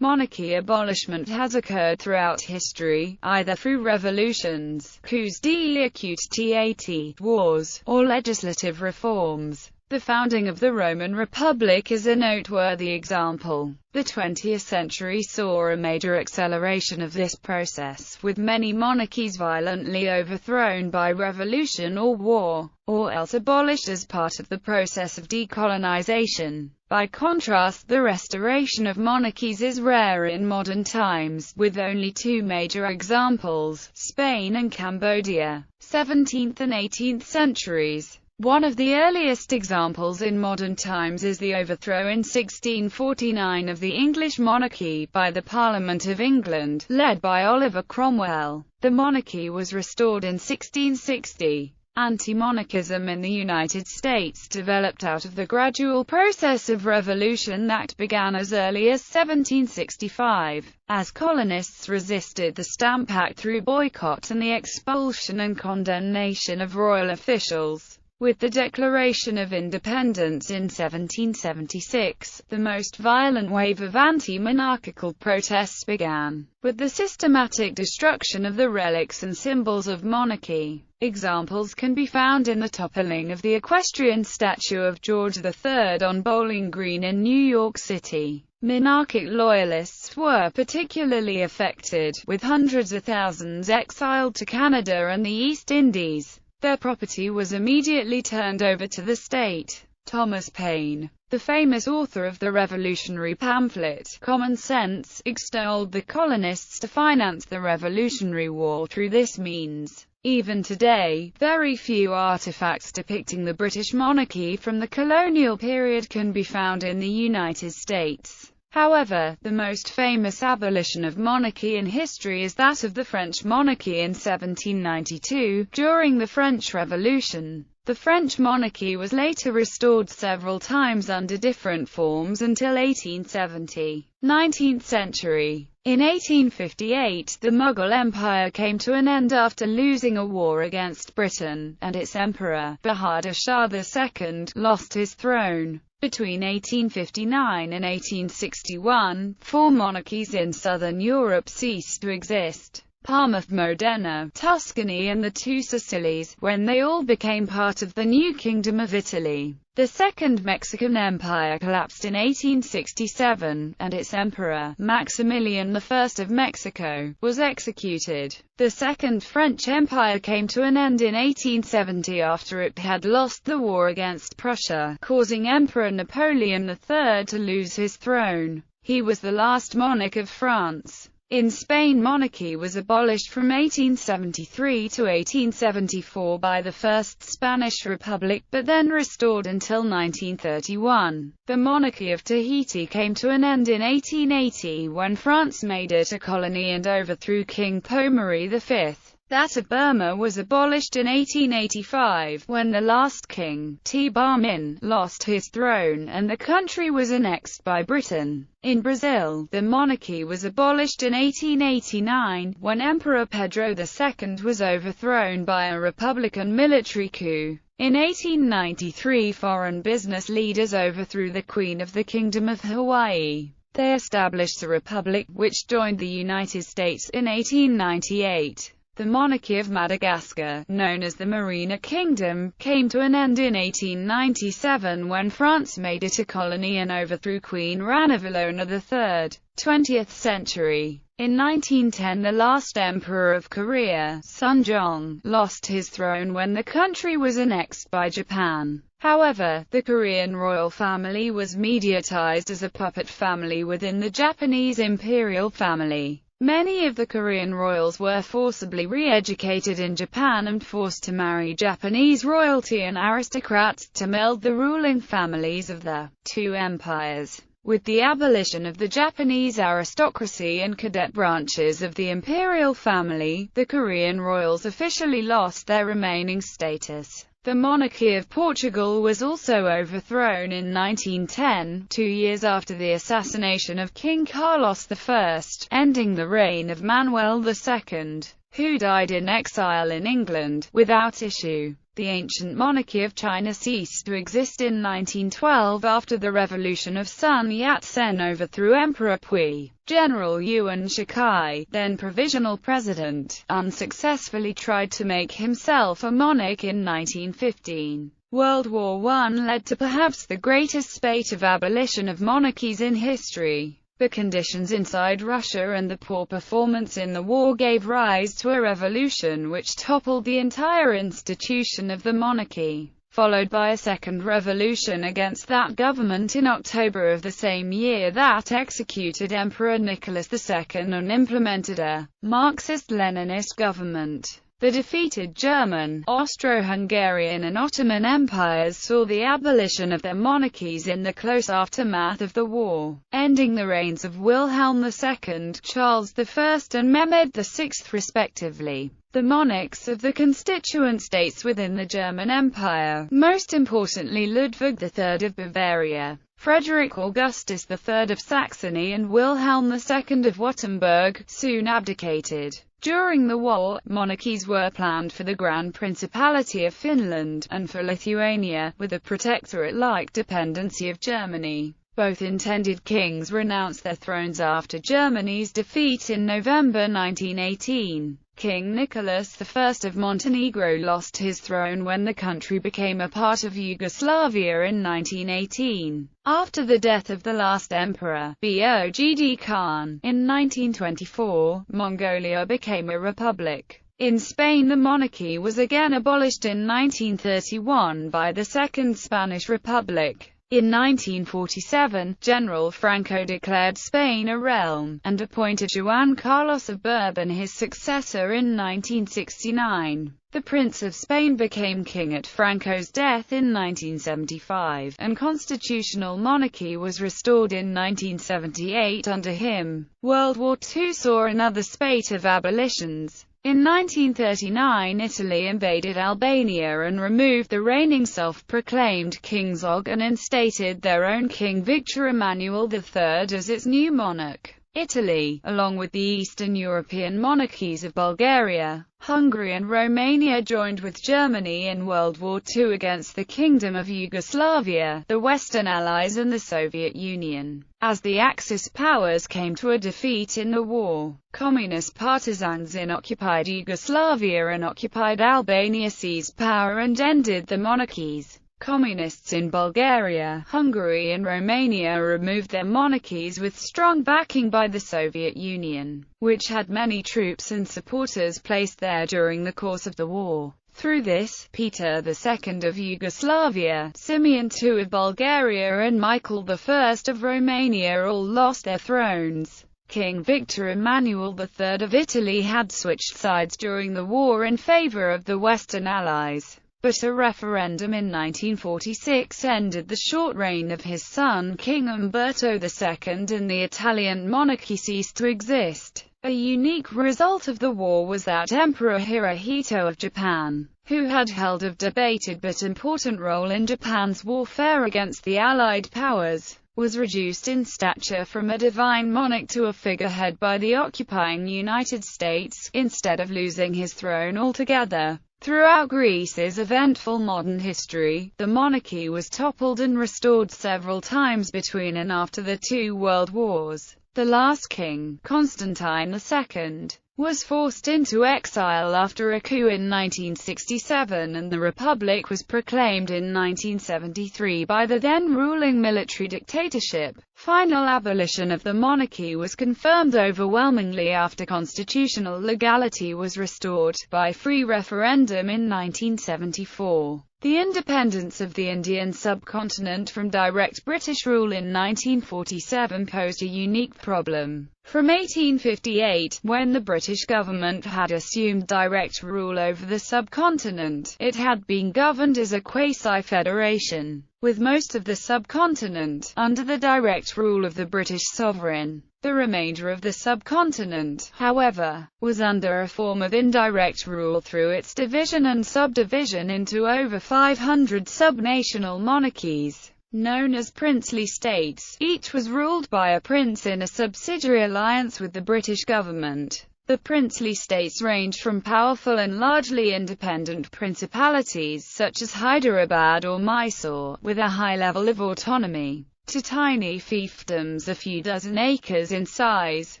Monarchy abolishment has occurred throughout history, either through revolutions, coups d'état, wars, or legislative reforms. The founding of the Roman Republic is a noteworthy example. The 20th century saw a major acceleration of this process, with many monarchies violently overthrown by revolution or war, or else abolished as part of the process of decolonization. By contrast, the restoration of monarchies is rare in modern times, with only two major examples, Spain and Cambodia, 17th and 18th centuries. One of the earliest examples in modern times is the overthrow in 1649 of the English monarchy by the Parliament of England, led by Oliver Cromwell. The monarchy was restored in 1660. Anti-monarchism in the United States developed out of the gradual process of revolution that began as early as 1765, as colonists resisted the Stamp Act through boycott and the expulsion and condemnation of royal officials. With the Declaration of Independence in 1776, the most violent wave of anti-monarchical protests began, with the systematic destruction of the relics and symbols of monarchy. Examples can be found in the toppling of the equestrian statue of George III on Bowling Green in New York City. Monarchic loyalists were particularly affected, with hundreds of thousands exiled to Canada and the East Indies. Their property was immediately turned over to the state. Thomas Paine, the famous author of the revolutionary pamphlet, Common Sense, extolled the colonists to finance the Revolutionary War through this means. Even today, very few artifacts depicting the British monarchy from the colonial period can be found in the United States. However, the most famous abolition of monarchy in history is that of the French monarchy in 1792, during the French Revolution. The French monarchy was later restored several times under different forms until 1870. 19th century. In 1858, the Mughal Empire came to an end after losing a war against Britain, and its emperor, Bahadur Shah II, lost his throne. Between 1859 and 1861, four monarchies in southern Europe ceased to exist: Parma, Modena, Tuscany and the two Sicilies, when they all became part of the new Kingdom of Italy. The Second Mexican Empire collapsed in 1867, and its emperor, Maximilian I of Mexico, was executed. The Second French Empire came to an end in 1870 after it had lost the war against Prussia, causing Emperor Napoleon III to lose his throne. He was the last monarch of France. In Spain, monarchy was abolished from 1873 to 1874 by the First Spanish Republic, but then restored until 1931. The Monarchy of Tahiti came to an end in 1880 when France made it a colony and overthrew King Pomeri V. That of Burma was abolished in 1885, when the last king, T-Bar Min, lost his throne, and the country was annexed by Britain. In Brazil, the monarchy was abolished in 1889, when Emperor Pedro II was overthrown by a republican military coup. In 1893, foreign business leaders overthrew the Queen of the Kingdom of Hawaii. They established a republic, which joined the United States in 1898. The Monarchy of Madagascar, known as the Marina Kingdom, came to an end in 1897 when France made it a colony and overthrew Queen Ranavalona III. 20th century. In 1910, the last emperor of Korea, Sunjong, lost his throne when the country was annexed by Japan. However, the Korean royal family was mediatized as a puppet family within the Japanese imperial family. Many of the Korean royals were forcibly re-educated in Japan and forced to marry Japanese royalty and aristocrats, to meld the ruling families of the two empires. With the abolition of the Japanese aristocracy and cadet branches of the imperial family, the Korean royals officially lost their remaining status. The monarchy of Portugal was also overthrown in 1910, 2 years after the assassination of King Carlos I, ending the reign of Manuel II, who died in exile in England, without issue. The ancient monarchy of China ceased to exist in 1912 after the revolution of Sun Yat-sen overthrew Emperor Pui. General Yuan Shikai, then provisional president, unsuccessfully tried to make himself a monarch in 1915. World War I led to perhaps the greatest spate of abolition of monarchies in history. The conditions inside Russia and the poor performance in the war gave rise to a revolution which toppled the entire institution of the monarchy, followed by a second revolution against that government in October of the same year that executed Emperor Nicholas II and implemented a Marxist-Leninist government. The defeated German, Austro-Hungarian and Ottoman empires saw the abolition of their monarchies in the close aftermath of the war, ending the reigns of Wilhelm II, Charles I and Mehmed VI respectively, the monarchs of the constituent states within the German Empire, most importantly Ludwig III of Bavaria, Frederick Augustus III of Saxony and Wilhelm II of Württemberg, soon abdicated. During the war, monarchies were planned for the Grand Principality of Finland, and for Lithuania, with a protectorate-like dependency of Germany. Both intended kings renounced their thrones after Germany's defeat in November 1918. King Nicholas I of Montenegro lost his throne when the country became a part of Yugoslavia in 1918. After the death of the last emperor, Bogd Khan, in 1924, Mongolia became a republic. In Spain the monarchy was again abolished in 1931 by the Second Spanish Republic. In 1947, General Franco declared Spain a realm, and appointed Juan Carlos of Bourbon his successor in 1969. The Prince of Spain became king at Franco's death in 1975, and constitutional monarchy was restored in 1978 under him. World War II saw another spate of abolitions. In 1939 Italy invaded Albania and removed the reigning self-proclaimed King Zog and instated their own King Victor Emmanuel III as its new monarch. Italy, along with the Eastern European monarchies of Bulgaria, Hungary and Romania, joined with Germany in World War II against the Kingdom of Yugoslavia, the Western Allies and the Soviet Union. As the Axis powers came to a defeat in the war, communist partisans in occupied Yugoslavia and occupied Albania seized power and ended the monarchies. Communists in Bulgaria, Hungary and Romania removed their monarchies with strong backing by the Soviet Union, which had many troops and supporters placed there during the course of the war. Through this, Peter II of Yugoslavia, Simeon II of Bulgaria and Michael I of Romania all lost their thrones. King Victor Emmanuel III of Italy had switched sides during the war in favor of the Western Allies. But a referendum in 1946 ended the short reign of his son King Umberto II and the Italian monarchy ceased to exist. A unique result of the war was that Emperor Hirohito of Japan, who had held a debated but important role in Japan's warfare against the Allied powers, was reduced in stature from a divine monarch to a figurehead by the occupying United States, instead of losing his throne altogether. Throughout Greece's eventful modern history, the monarchy was toppled and restored several times between and after the two world wars. The last king, Constantine II, was forced into exile after a coup in 1967 and the republic was proclaimed in 1973 by the then ruling military dictatorship. Final abolition of the monarchy was confirmed overwhelmingly after constitutional legality was restored, by free referendum in 1974. The independence of the Indian subcontinent from direct British rule in 1947 posed a unique problem. From 1858, when the British government had assumed direct rule over the subcontinent, it had been governed as a quasi-federation, with most of the subcontinent under the direct rule of the British sovereign. The remainder of the subcontinent, however, was under a form of indirect rule through its division and subdivision into over 500 subnational monarchies, known as princely states. Each was ruled by a prince in a subsidiary alliance with the British government. The princely states ranged from powerful and largely independent principalities such as Hyderabad or Mysore, with a high level of autonomy, to tiny fiefdoms a few dozen acres in size.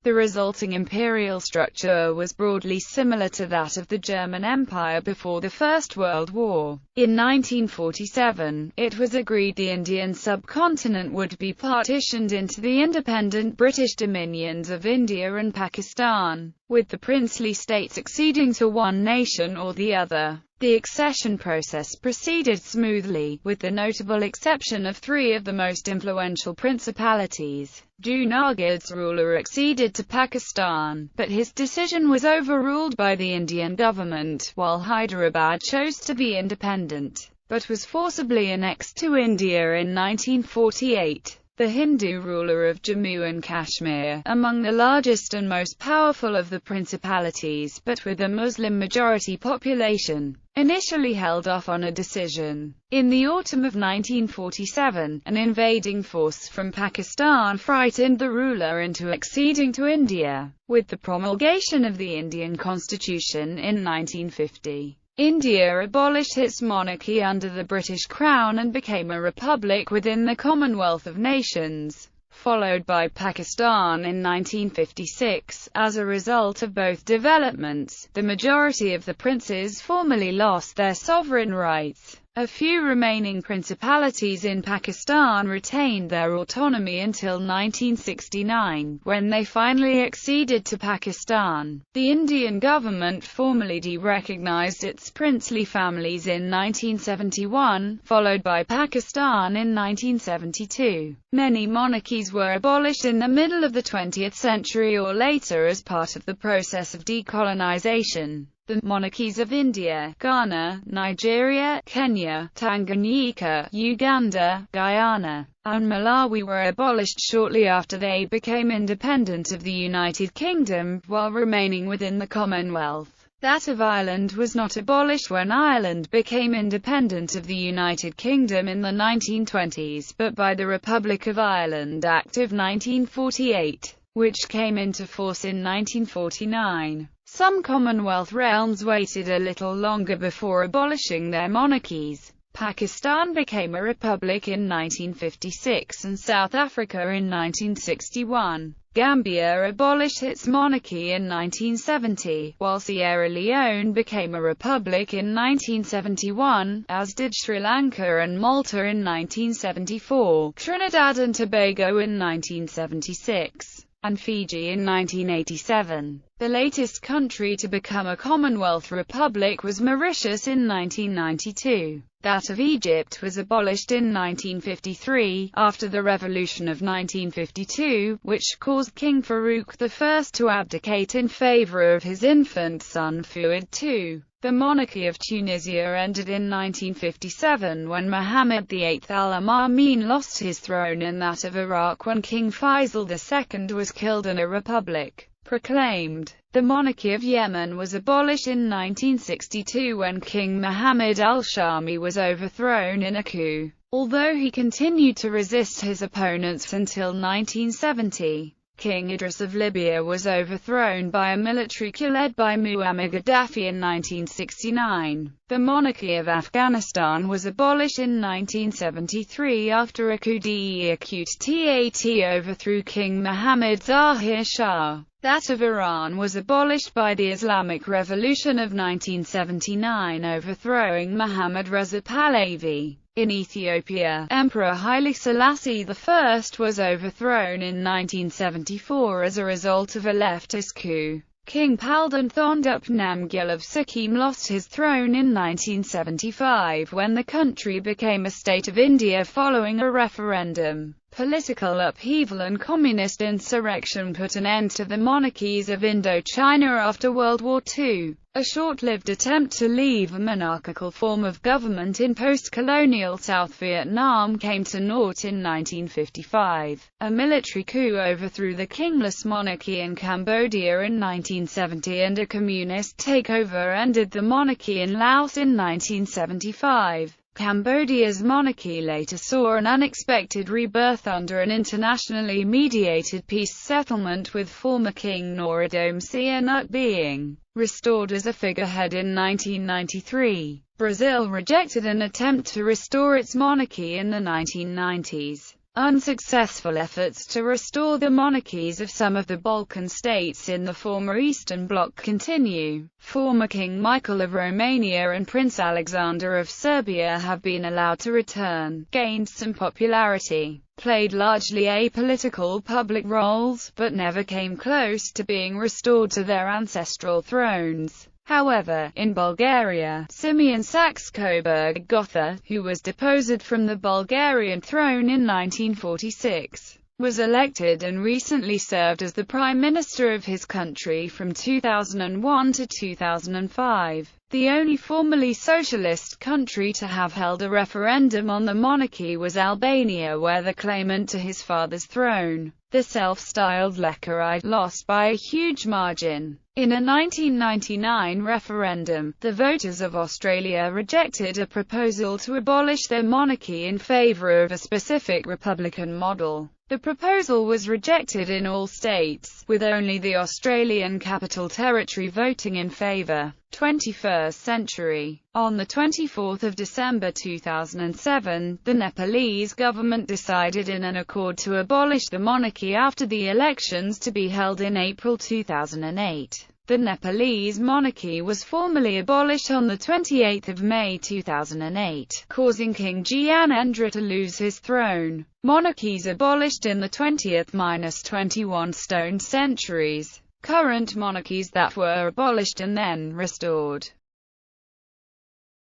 The resulting imperial structure was broadly similar to that of the German Empire before the First World War. In 1947, it was agreed the Indian subcontinent would be partitioned into the independent British dominions of India and Pakistan, with the princely states acceding to one nation or the other. The accession process proceeded smoothly, with the notable exception of three of the most influential principalities. Junagadh's ruler acceded to Pakistan, but his decision was overruled by the Indian government, while Hyderabad chose to be independent, but was forcibly annexed to India in 1948. The Hindu ruler of Jammu and Kashmir, among the largest and most powerful of the principalities, but with a Muslim-majority population, initially held off on a decision. In the autumn of 1947, an invading force from Pakistan frightened the ruler into acceding to India. With the promulgation of the Indian Constitution in 1950, India abolished its monarchy under the British Crown and became a republic within the Commonwealth of Nations, followed by Pakistan in 1956. As a result of both developments, the majority of the princes formally lost their sovereign rights. A few remaining principalities in Pakistan retained their autonomy until 1969, when they finally acceded to Pakistan. The Indian government formally de-recognized its princely families in 1971, followed by Pakistan in 1972. Many monarchies were abolished in the middle of the 20th century or later as part of the process of decolonization. The monarchies of India, Ghana, Nigeria, Kenya, Tanganyika, Uganda, Guyana, and Malawi were abolished shortly after they became independent of the United Kingdom, while remaining within the Commonwealth. That of Ireland was not abolished when Ireland became independent of the United Kingdom in the 1920s, but by the Republic of Ireland Act of 1948, which came into force in 1949. Some Commonwealth realms waited a little longer before abolishing their monarchies. Pakistan became a republic in 1956 and South Africa in 1961. Gambia abolished its monarchy in 1970, while Sierra Leone became a republic in 1971, as did Sri Lanka and Malta in 1974, Trinidad and Tobago in 1976, and Fiji in 1987. The latest country to become a Commonwealth republic was Mauritius in 1992. That of Egypt was abolished in 1953, after the Revolution of 1952, which caused King Farouk I to abdicate in favor of his infant son Fuad II. The monarchy of Tunisia ended in 1957 when Mohammed VIII Al-Amin lost his throne, and that of Iraq when King Faisal II was killed and a republic proclaimed. The monarchy of Yemen was abolished in 1962 when King Mohammed al-Shami was overthrown in a coup, although he continued to resist his opponents until 1970. King Idris of Libya was overthrown by a military coup led by Muammar Gaddafi in 1969. The monarchy of Afghanistan was abolished in 1973 after a coup d'etat overthrew King Mohammad Zahir Shah. That of Iran was abolished by the Islamic Revolution of 1979, overthrowing Mohammad Reza Pahlavi. In Ethiopia, Emperor Haile Selassie I was overthrown in 1974 as a result of a leftist coup. King Palden Thondup Namgyel of Sikkim lost his throne in 1975 when the country became a state of India following a referendum. Political upheaval and communist insurrection put an end to the monarchies of Indochina after World War II. A short-lived attempt to leave a monarchical form of government in post-colonial South Vietnam came to naught in 1955. A military coup overthrew the kingless monarchy in Cambodia in 1970, and a communist takeover ended the monarchy in Laos in 1975. Cambodia's monarchy later saw an unexpected rebirth under an internationally mediated peace settlement, with former King Norodom Sihanouk being restored as a figurehead in 1993. Brazil rejected an attempt to restore its monarchy in the 1990s. Unsuccessful efforts to restore the monarchies of some of the Balkan states in the former Eastern Bloc continue. Former King Michael of Romania and Prince Alexander of Serbia have been allowed to return, gained some popularity, played largely apolitical public roles, but never came close to being restored to their ancestral thrones. However, in Bulgaria, Simeon Saxe-Coburg-Gotha, who was deposed from the Bulgarian throne in 1946, was elected and recently served as the Prime Minister of his country from 2001 to 2005. The only formerly socialist country to have held a referendum on the monarchy was Albania, where the claimant to his father's throne, the self-styled Lecheride, lost by a huge margin. In a 1999 referendum, the voters of Australia rejected a proposal to abolish their monarchy in favour of a specific republican model. The proposal was rejected in all states, with only the Australian Capital Territory voting in favour. 21st century. On 24 December 2007, the Nepalese government decided in an accord to abolish the monarchy after the elections to be held in April 2008. The Nepalese monarchy was formally abolished on 28 May 2008, causing King Gyanendra to lose his throne. Monarchies abolished in the 20th–21st stone centuries. Current monarchies that were abolished and then restored.